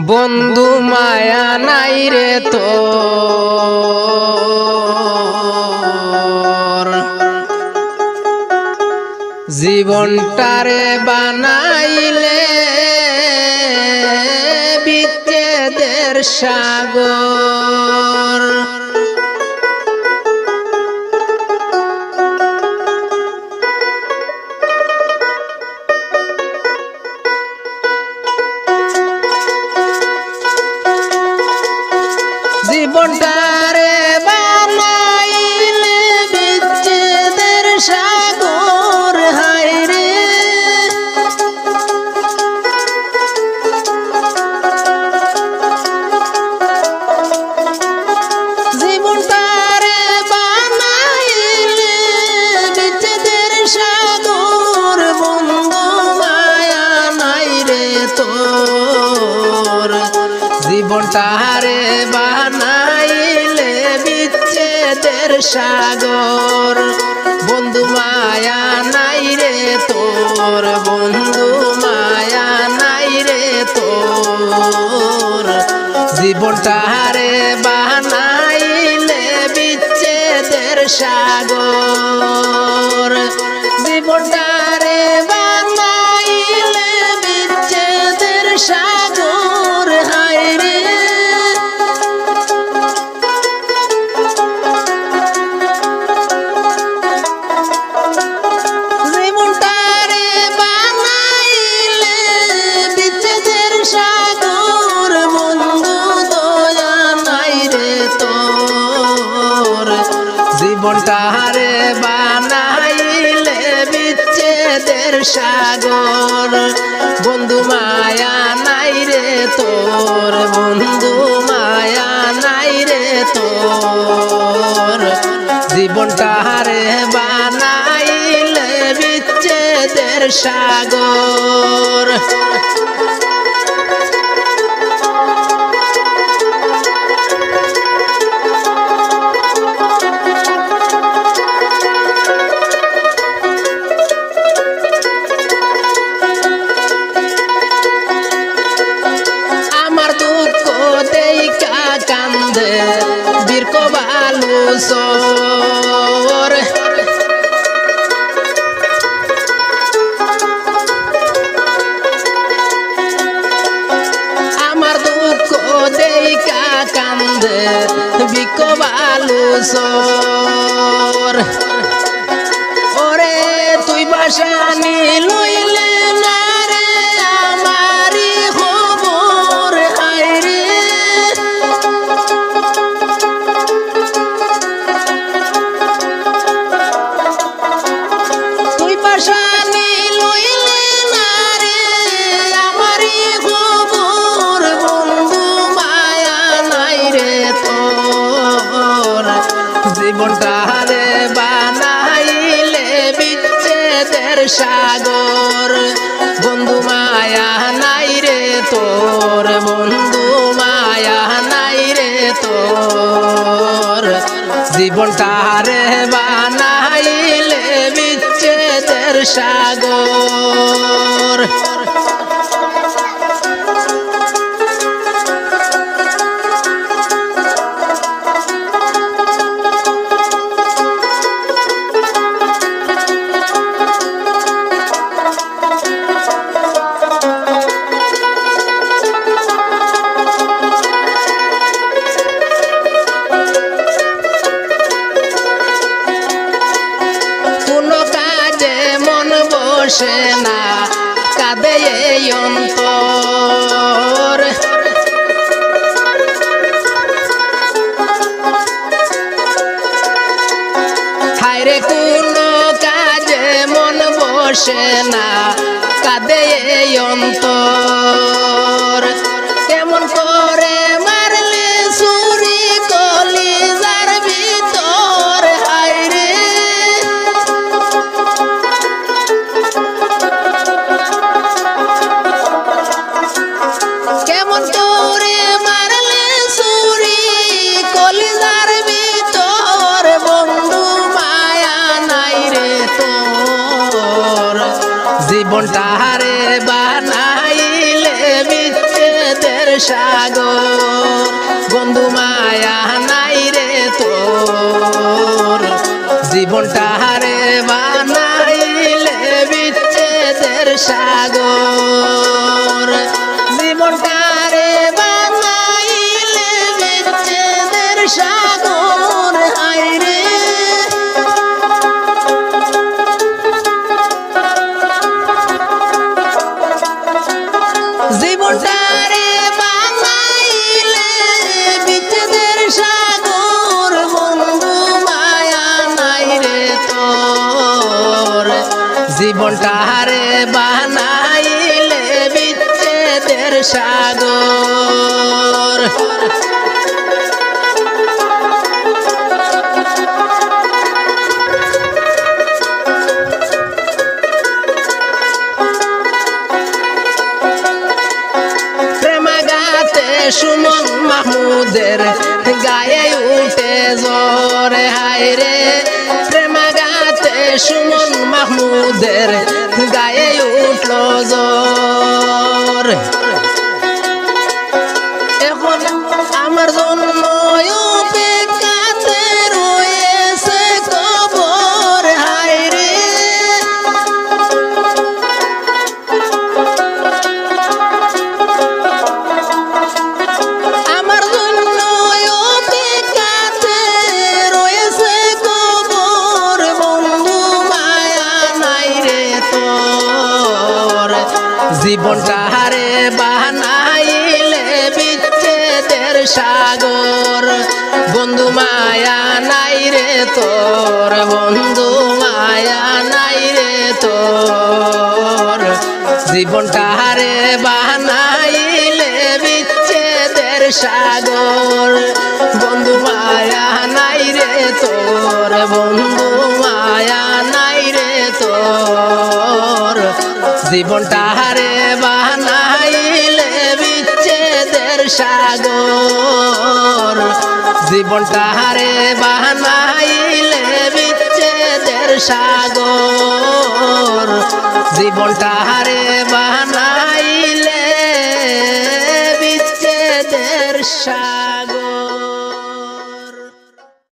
বন্ধু মায়া নাই রে তোর, জীবনটারে বানাইলে বিচ্ছেদের সাগর। জীবনটারে বানাইলে বিচ্ছেদের সাগর, হায়রে জীবনটারে বানাইলে বিচ্ছেদের সাগর। বন্ধু মায়া নাই রে তোর, জীবনটারে বানাইলে বিচ্ছেদের সাগর। বন্ধু মায়া নাই রে তোর, বন্ধু মায়া নাই রে তোর, জীবনটারে বানাইলে বিচ্ছেদের সাগর। জীবনটারে বানাইলে বিচ্ছেদের সাগর, হায়রে জীবনটারে বানাইলে বিচ্ছেদের সাগর। বন্ধু দয়া নাই রে তোর, জীবনটারে বানাইলে বিচ্ছেদের সাগর। বন্ধু মায়া নাই রে তোর, বন্ধু মায়া নাই রে তোর, জীবনটারে বানাইলে বিচ্ছেদের সাগর। কান্দে বীরক বালু সর, আমার দুঃখ দেইকা কান্দে বীরক বালু সর। ওরে তুই বাসানি লইলে না রে আমারি খবর, হায়রে তুই বাসানি লইলে না রে আমারি খবর। বন্ধু মায়া নাই রে তোর, জীবনটারে বানাইলে বিচ্ছেদের সাগর। বন্ধু মায়া নাই রে তোর, বন্ধু মায়া নাই রে তোর, জীবনটারে বানাইলে বিচ্ছেদের সাগর। বসে না কাঁদে এই অন্তর, হায়রে কোনো কাজে মন বসে না কাঁদে এই অন্তর। কেমন করে মারলে ছুরি কলিজার ভিতর, হায়রে কেমন করে মারলে ছুরি কলিজার ভিতর। বন্ধু মায়া নাই রে তোর, জীবনটারে বানাইলে বিচ্ছেদের সাগর বন্ধু মায়া নাই রে তোর জীবনটা হারে বানাইলে বিচ্ছেদের সাগর জীবনটা রে বানাইলে বিচ্ছেদের সাগর হায় রে জীবনটা রে বানাইলে বিচ্ছেদের সাগর বন্ধু মায়া নাই রে তোর জীবনটা রে বানাইলে বিচ্ছেদের সাগর সুমন মাহমুদের গায়ে উঠে জোরে হায় রে প্রেম গাতে সুমন মাহমুদের গায়ে উঠলো জোর এখন আমার জন্য অপেক্ষাতে রয়েছে কবর হায় রে জীবনটা হারে বানাইলে বিচ্ছেদের সাগর বন্ধু মায়া নাই রে তোর বন্ধু মায়া নাই রে তোর জীবনটা হারে বানাইলে বিচ্ছেদের সাগর বন্ধু মায়া নাই রে তোর বন্ধু মায়া নাই রে তোর জীবনটা হারে বানাইলে বিচ্ছেদের সাগর জীবনটা হারে বানাইলে বিচ্ছেদের সাগর জীবনটা হারে বানাইলে বিচ্ছেদের সাগর